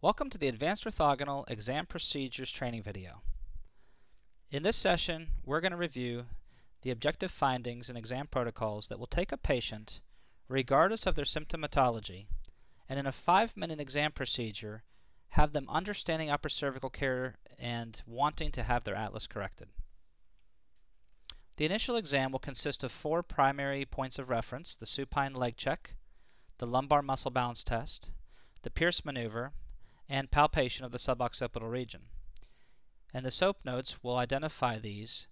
Welcome to the Advanced Orthogonal Exam Procedures training video. In this session, we're going to review the objective findings and exam protocols that will take a patient, regardless of their symptomatology, and in a 5-minute exam procedure, have them understanding upper cervical care and wanting to have their atlas corrected. The initial exam will consist of 4 primary points of reference: the supine leg check, the lumbar muscle balance test, the Pierce maneuver, and palpation of the suboccipital region. And the SOAP notes will identify these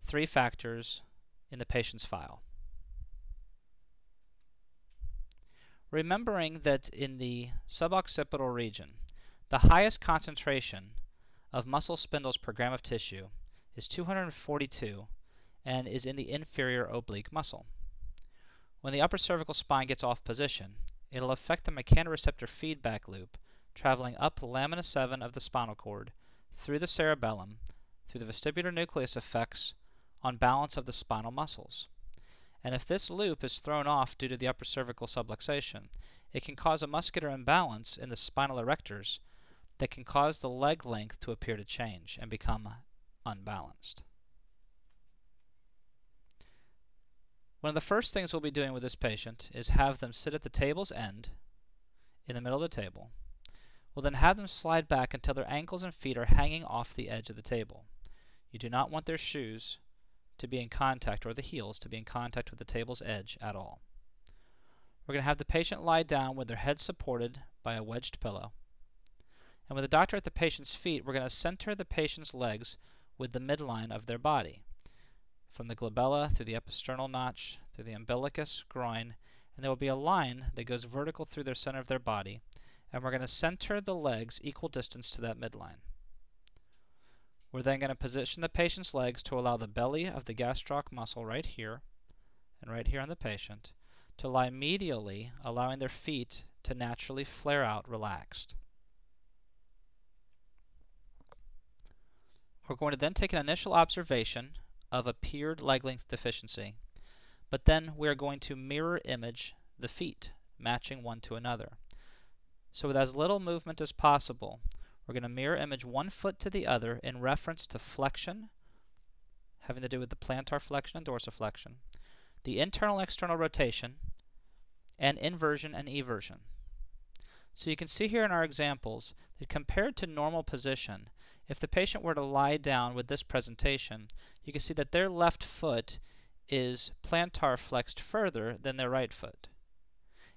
3 factors in the patient's file. Remembering that in the suboccipital region, the highest concentration of muscle spindles per gram of tissue is 242 and is in the inferior oblique muscle. When the upper cervical spine gets off position, it'll affect the mechanoreceptor feedback loop traveling up lamina 7 of the spinal cord, through the cerebellum, through the vestibular nucleus effects on balance of the spinal muscles. And if this loop is thrown off due to the upper cervical subluxation, it can cause a muscular imbalance in the spinal erectors that can cause the leg length to appear to change and become unbalanced. One of the first things we'll be doing with this patient is have them sit at the table's end, in the middle of the table. We'll then have them slide back until their ankles and feet are hanging off the edge of the table. You do not want their shoes to be in contact, or the heels to be in contact with the table's edge at all. We're going to have the patient lie down with their head supported by a wedged pillow. And with the doctor at the patient's feet, we're going to center the patient's legs with the midline of their body, from the glabella through the episternal notch, through the umbilicus, groin, and there will be a line that goes vertical through their center of their body, and we're going to center the legs equal distance to that midline. We're then going to position the patient's legs to allow the belly of the gastroc muscle right here and right here on the patient to lie medially, allowing their feet to naturally flare out relaxed. We're going to then take an initial observation of appeared leg length deficiency, but then we're going to mirror image the feet, matching one to another. So with as little movement as possible, we're going to mirror image one foot to the other in reference to flexion, having to do with the plantar flexion and dorsiflexion, the internal and external rotation, and inversion and eversion. So you can see here in our examples that compared to normal position, if the patient were to lie down with this presentation, you can see that their left foot is plantar flexed further than their right foot.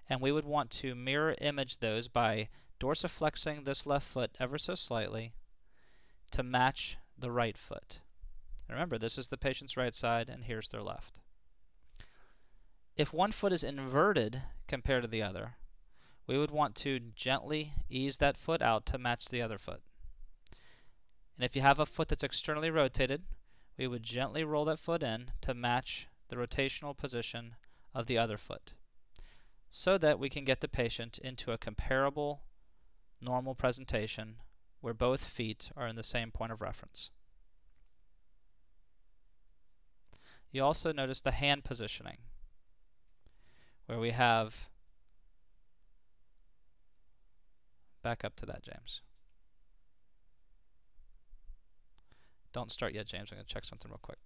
And we would want to mirror image those by dorsiflexing this left foot ever so slightly to match the right foot. And remember, this is the patient's right side and here's their left. If one foot is inverted compared to the other, we would want to gently ease that foot out to match the other foot. And if you have a foot that's externally rotated, we would gently roll that foot in to match the rotational position of the other foot, so that we can get the patient into a comparable normal presentation where both feet are in the same point of reference. You also notice the hand positioning, where we have, back up to that, James. Don't start yet, James. I'm going to check something real quick.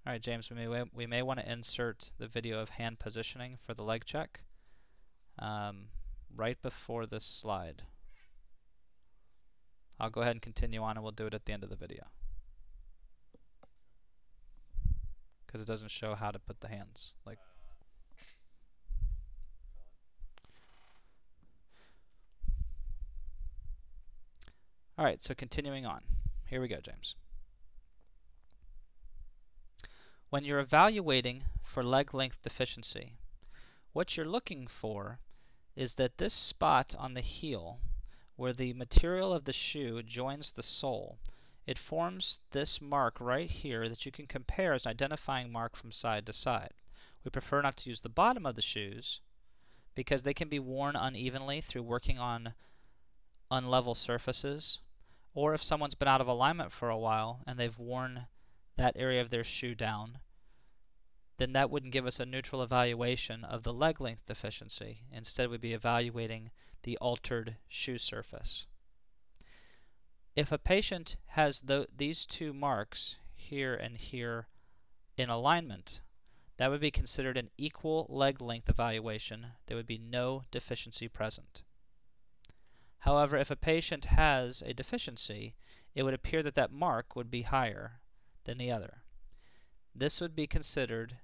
All right, James, we may want to insert the video of hand positioning for the leg check right before this slide. I'll go ahead and continue on, and we'll do it at the end of the video, because it doesn't show how to put the hands. All right, so continuing on. Here we go, James. When you're evaluating for leg length deficiency, what you're looking for is that this spot on the heel, where the material of the shoe joins the sole, it forms this mark right here that you can compare as an identifying mark from side to side. We prefer not to use the bottom of the shoes because they can be worn unevenly through working on unlevel surfaces, or if someone's been out of alignment for a while and they've worn that area of their shoe down, then that wouldn't give us a neutral evaluation of the leg length deficiency. Instead, we'd be evaluating the altered shoe surface. If a patient has these two marks, here and here, in alignment, that would be considered an equal leg length evaluation. There would be no deficiency present. However, if a patient has a deficiency, it would appear that that mark would be higher than the other. This would be considered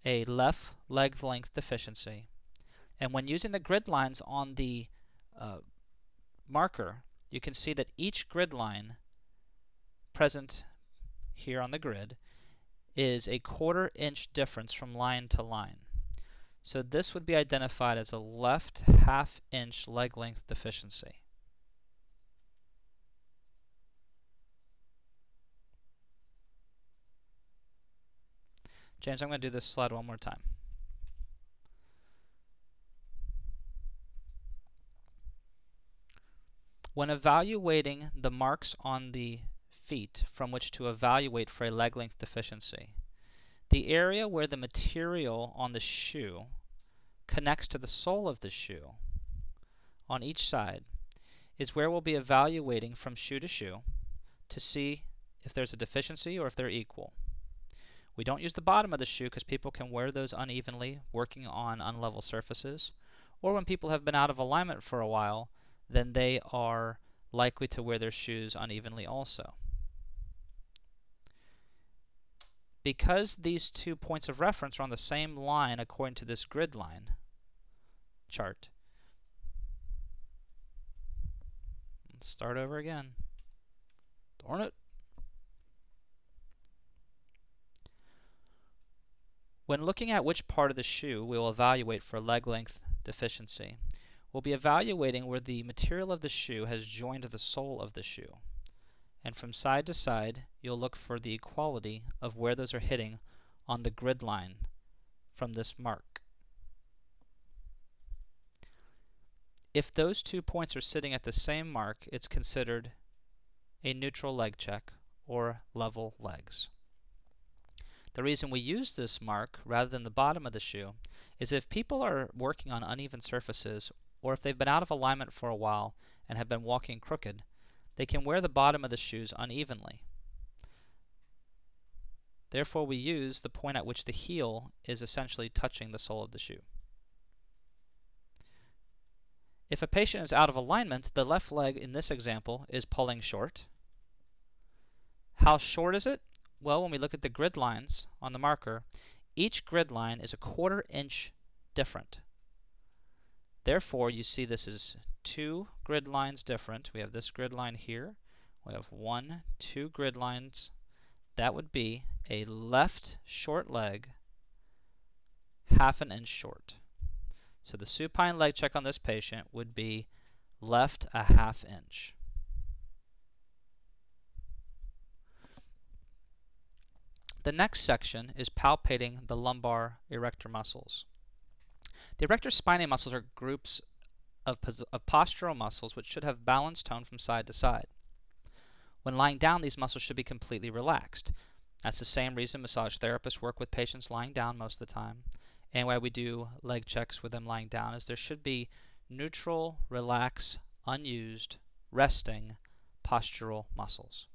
a left leg length deficiency. And when using the grid lines on the marker, you can see that each grid line present here on the grid is a 1/4 inch difference from line to line. So this would be identified as a left 1/2 inch leg length deficiency. James, I'm going to do this slide one more time. When evaluating the marks on the feet from which to evaluate for a leg length deficiency, the area where the material on the shoe connects to the sole of the shoe on each side is where we'll be evaluating from shoe to shoe to see if there's a deficiency or if they're equal. We don't use the bottom of the shoe because people can wear those unevenly working on unlevel surfaces, or when people have been out of alignment for a while, then they are likely to wear their shoes unevenly also. Because these two points of reference are on the same line according to this grid line chart, let's start over again. Darn it. When looking at which part of the shoe we will evaluate for leg length deficiency, we'll be evaluating where the material of the shoe has joined the sole of the shoe. And from side to side, you'll look for the equality of where those are hitting on the grid line from this mark. If those 2 points are sitting at the same mark, it's considered a neutral leg check or level legs. The reason we use this mark rather than the bottom of the shoe is if people are working on uneven surfaces, or if they've been out of alignment for a while and have been walking crooked, they can wear the bottom of the shoes unevenly. Therefore, we use the point at which the heel is essentially touching the sole of the shoe. If a patient is out of alignment, the left leg in this example is pulling short. How short is it? Well, when we look at the grid lines on the marker, each grid line is a 1/4 inch different. Therefore, you see this is 2 grid lines different. We have this grid line here. We have 1, 2 grid lines. That would be a left short leg 1/2 inch short. So the supine leg check on this patient would be left 1/2 inch. The next section is palpating the lumbar erector muscles. The erector spinae muscles are groups of postural muscles which should have balanced tone from side to side. When lying down, these muscles should be completely relaxed. That's the same reason massage therapists work with patients lying down most of the time, and why we do leg checks with them lying down, is there should be neutral, relaxed, unused, resting postural muscles.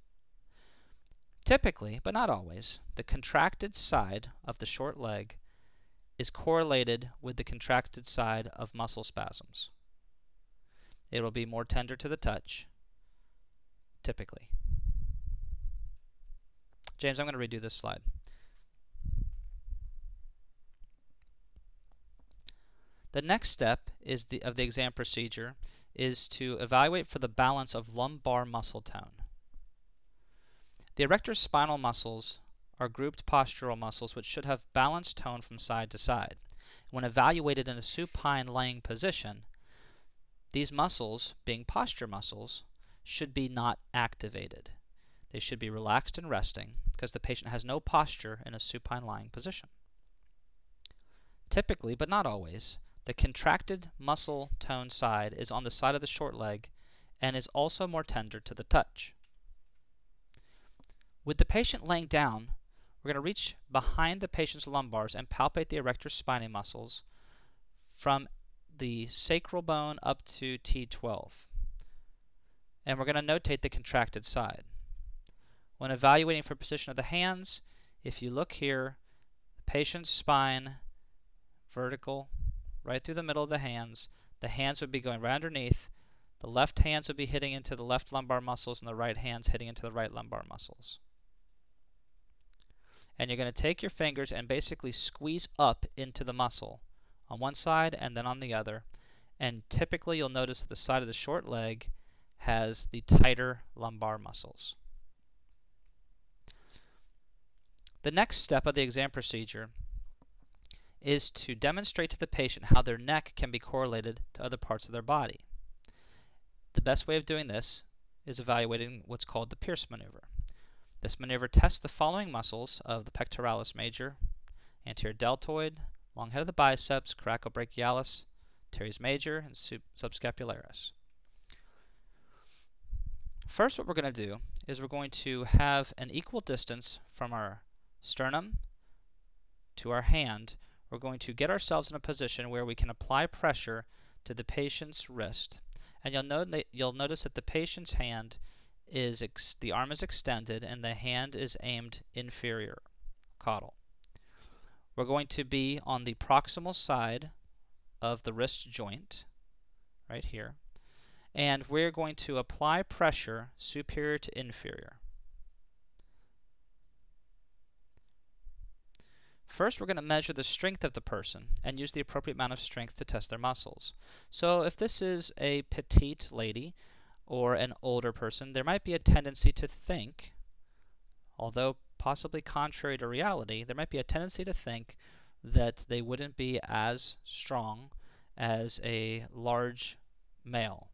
Typically, but not always, the contracted side of the short leg is correlated with the contracted side of muscle spasms. It will be more tender to the touch, typically. James, I'm going to redo this slide. The next step of the exam procedure is to evaluate for the balance of lumbar muscle tone. The erector spinal muscles are grouped postural muscles which should have balanced tone from side to side. When evaluated in a supine laying position, these muscles, being posture muscles, should be not activated. They should be relaxed and resting because the patient has no posture in a supine lying position. Typically, but not always, the contracted muscle tone side is on the side of the short leg and is also more tender to the touch. With the patient laying down, we're going to reach behind the patient's lumbars and palpate the erector spinae muscles from the sacral bone up to T12. And we're going to notate the contracted side. When evaluating for position of the hands, if you look here, the patient's spine, vertical, right through the middle of the hands would be going right underneath. The left hands would be hitting into the left lumbar muscles and the right hands hitting into the right lumbar muscles. And you're going to take your fingers and basically squeeze up into the muscle on one side and then on the other. And typically you'll notice that the side of the short leg has the tighter lumbar muscles. The next step of the exam procedure is to demonstrate to the patient how their neck can be correlated to other parts of their body. The best way of doing this is evaluating what's called the Pierce maneuver. This maneuver tests the following muscles of the pectoralis major, anterior deltoid, long head of the biceps, coracobrachialis, teres major, and subscapularis. First, what we're going to do is we're going to have an equal distance from our sternum to our hand. We're going to get ourselves in a position where we can apply pressure to the patient's wrist. And you'll notice that the patient's hand is, the arm is extended and the hand is aimed inferior, caudal. We're going to be on the proximal side of the wrist joint, right here. And we're going to apply pressure superior to inferior. First, we're going to measure the strength of the person and use the appropriate amount of strength to test their muscles. So if this is a petite lady or an older person, there might be a tendency to think, although possibly contrary to reality, there might be a tendency to think that they wouldn't be as strong as a large male.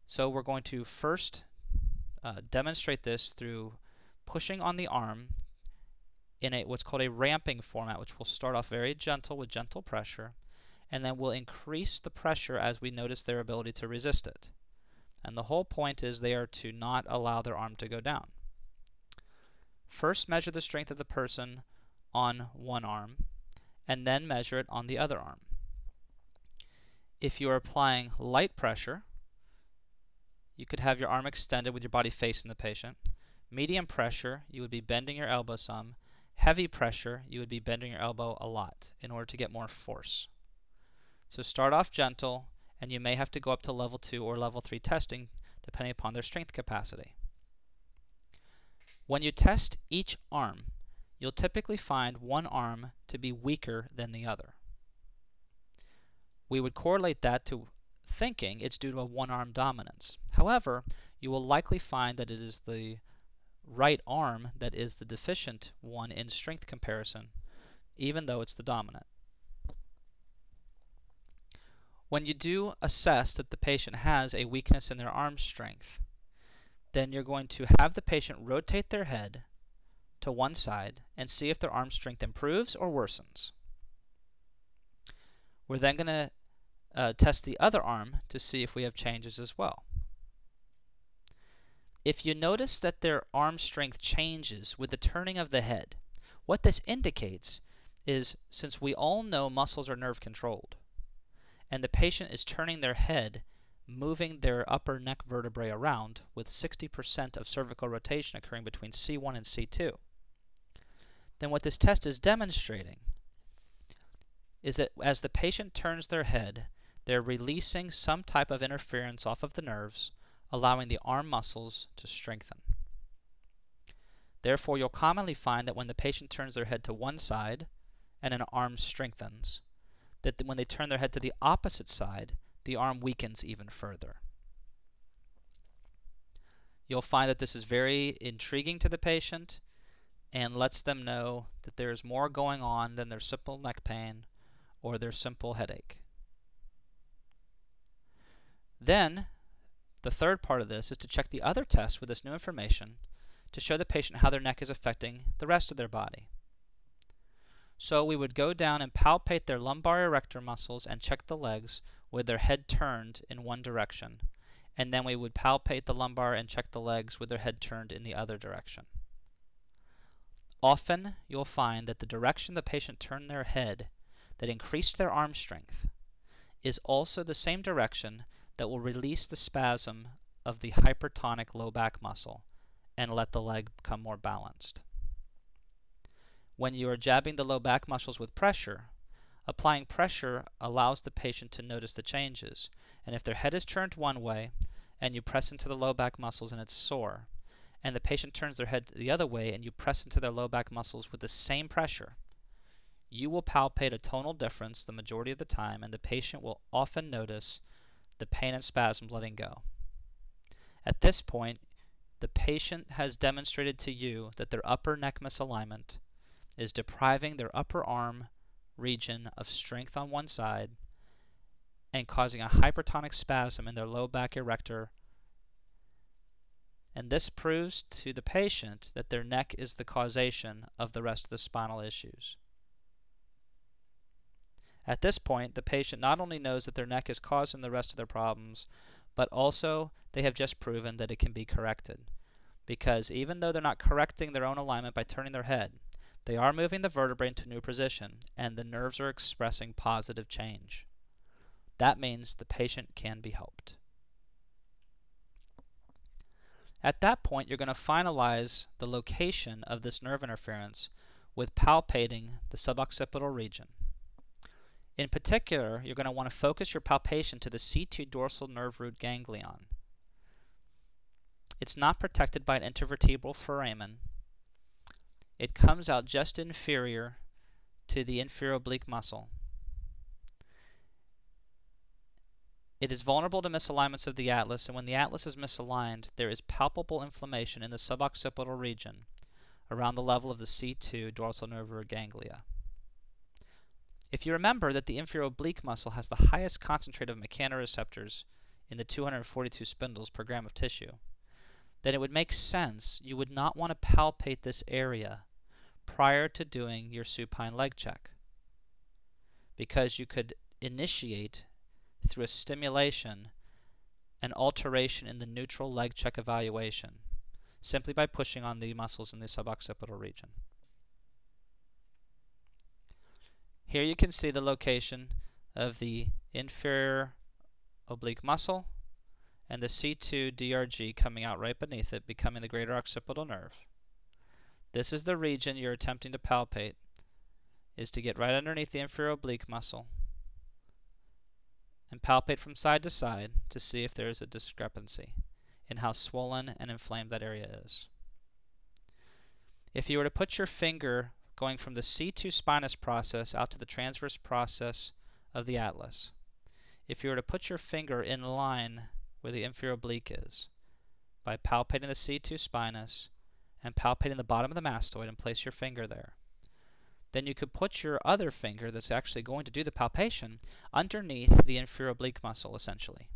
So we're going to first demonstrate this through pushing on the arm in what's called a ramping format, which will start off very gentle with gentle pressure, and then we'll increase the pressure as we notice their ability to resist it. And the whole point is they are to not allow their arm to go down. First, measure the strength of the person on one arm, and then measure it on the other arm. If you are applying light pressure, you could have your arm extended with your body facing the patient. Medium pressure, you would be bending your elbow some. Heavy pressure, you would be bending your elbow a lot in order to get more force. So start off gentle, and you may have to go up to level 2 or level 3 testing depending upon their strength capacity. When you test each arm, you'll typically find one arm to be weaker than the other. We would correlate that to thinking it's due to a one-arm dominance. However, you will likely find that it is the right arm that is the deficient one in strength comparison, even though it's the dominant. When you do assess that the patient has a weakness in their arm strength, then you're going to have the patient rotate their head to one side and see if their arm strength improves or worsens. We're then going to test the other arm to see if we have changes as well. If you notice that their arm strength changes with the turning of the head, what this indicates is, since we all know muscles are nerve controlled, and the patient is turning their head, moving their upper neck vertebrae around with 60% of cervical rotation occurring between C1 and C2, then what this test is demonstrating is that as the patient turns their head, they're releasing some type of interference off of the nerves, allowing the arm muscles to strengthen. Therefore, you'll commonly find that when the patient turns their head to one side and an arm strengthens, that when they turn their head to the opposite side, the arm weakens even further. You'll find that this is very intriguing to the patient and lets them know that there is more going on than their simple neck pain or their simple headache. Then, the third part of this is to check the other tests with this new information to show the patient how their neck is affecting the rest of their body. So we would go down and palpate their lumbar erector muscles and check the legs with their head turned in one direction. And then we would palpate the lumbar and check the legs with their head turned in the other direction. Often you'll find that the direction the patient turned their head that increased their arm strength is also the same direction that will release the spasm of the hypertonic low back muscle and let the leg become more balanced. When you are jabbing the low back muscles with pressure, applying pressure allows the patient to notice the changes. And if their head is turned one way and you press into the low back muscles and it's sore, and the patient turns their head the other way and you press into their low back muscles with the same pressure, you will palpate a tonal difference the majority of the time, and the patient will often notice the pain and spasms letting go. At this point, the patient has demonstrated to you that their upper neck misalignment is depriving their upper arm region of strength on one side and causing a hypertonic spasm in their low back erector, and this proves to the patient that their neck is the causation of the rest of the spinal issues. At this point, the patient not only knows that their neck is causing the rest of their problems, but also they have just proven that it can be corrected. Because even though they're not correcting their own alignment by turning their head, they are moving the vertebrae into a new position, and the nerves are expressing positive change. That means the patient can be helped. At that point, you're going to finalize the location of this nerve interference with palpating the suboccipital region. In particular, you're going to want to focus your palpation to the C2 dorsal nerve root ganglion. It's not protected by an intervertebral foramen. It comes out just inferior to the inferior oblique muscle. It is vulnerable to misalignments of the atlas, and when the atlas is misaligned, there is palpable inflammation in the suboccipital region around the level of the C2 dorsal nerve root ganglia. If you remember that the inferior oblique muscle has the highest concentrate of mechanoreceptors in the 242 spindles per gram of tissue, then it would make sense you would not want to palpate this area prior to doing your supine leg check, because you could initiate through a stimulation an alteration in the neutral leg check evaluation simply by pushing on the muscles in the suboccipital region. Here you can see the location of the inferior oblique muscle and the C2 DRG coming out right beneath it, becoming the greater occipital nerve. This is the region you're attempting to palpate, is to get right underneath the inferior oblique muscle and palpate from side to side to see if there is a discrepancy in how swollen and inflamed that area is. If you were to put your finger going from the C2 spinous process out to the transverse process of the atlas, if you were to put your finger in line where the inferior oblique is, by palpating the C2 spinous and palpating the bottom of the mastoid and place your finger there, then you could put your other finger that's actually going to do the palpation underneath the inferior oblique muscle, essentially.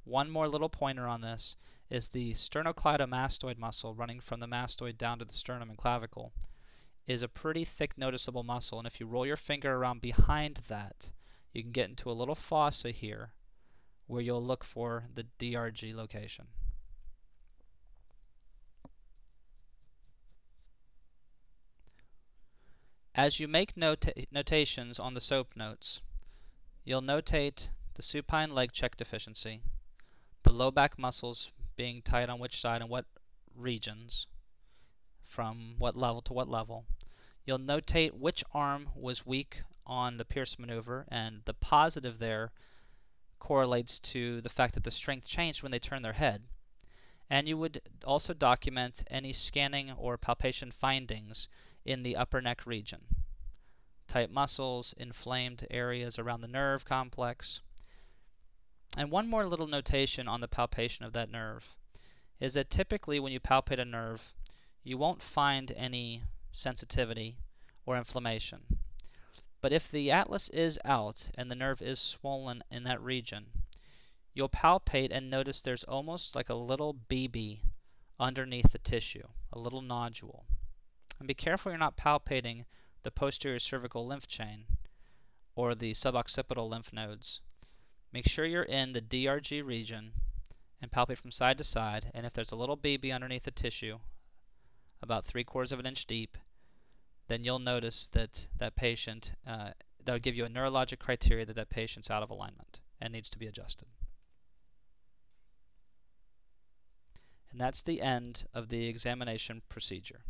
One more little pointer on this is the sternocleidomastoid muscle running from the mastoid down to the sternum and clavicle is a pretty thick noticeable muscle, and if you roll your finger around behind that, you can get into a little fossa here where you'll look for the DRG location. As you make notations on the SOAP notes, you'll notate the supine leg check deficiency, the low back muscles being tight on which side and what regions, from what level to what level. You'll notate which arm was weak on the Pierce maneuver, and the positive there correlates to the fact that the strength changed when they turned their head. And you would also document any scanning or palpation findings in the upper neck region. Tight muscles, inflamed areas around the nerve complex. And one more little notation on the palpation of that nerve is that typically when you palpate a nerve, you won't find any sensitivity or inflammation. But if the atlas is out and the nerve is swollen in that region, you'll palpate and notice there's almost like a little BB underneath the tissue, a little nodule. And be careful you're not palpating the posterior cervical lymph chain or the suboccipital lymph nodes. Make sure you're in the DRG region and palpate from side to side, and if there's a little BB underneath the tissue, about 3/4 of an inch deep, then you'll notice that that patient, that'll give you a neurologic criteria that that patient's out of alignment and needs to be adjusted. And that's the end of the examination procedure.